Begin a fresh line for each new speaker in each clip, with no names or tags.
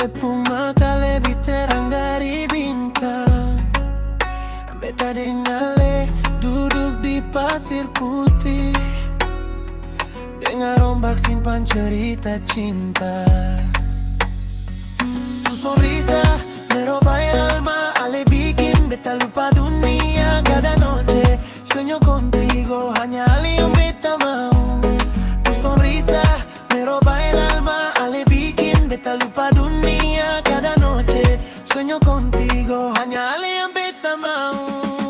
Alepung mata lebih terang dari bintang. Beta dengan Ale duduk di pasir putih, dengar ombak simpan cerita cinta. Tu sonrisa me roba el alma, Ale bikin beta lupa dunia. Cada noche sueño contigo, hanya Ale yang beta mau. Tu sonrisa me roba el alma, Ale bikin beta lupa dunia. Cada noche sueño contigo, hanya Ale yang beta mau.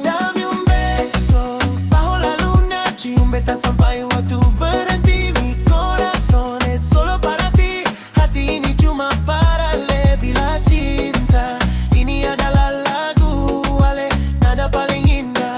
Dame un beso bajo la luna, cium beta sampai waktu berhenti. Mi corazón es solo para ti, hati ini cuma para Ale. Bila cinta ini adalah lagu Ale, nada paling indah.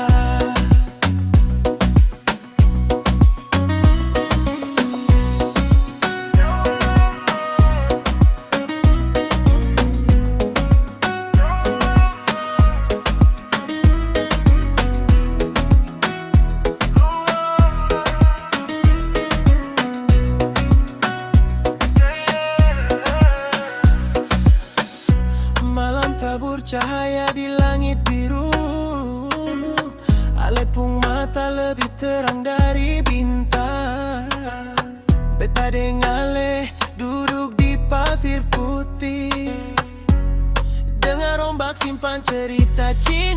Malam tabur cahaya di langit biru, Alepung mata lebih terang dari bintang. Beta dengan Ale duduk di pasir putih, dengar ombak simpan cerita cinta.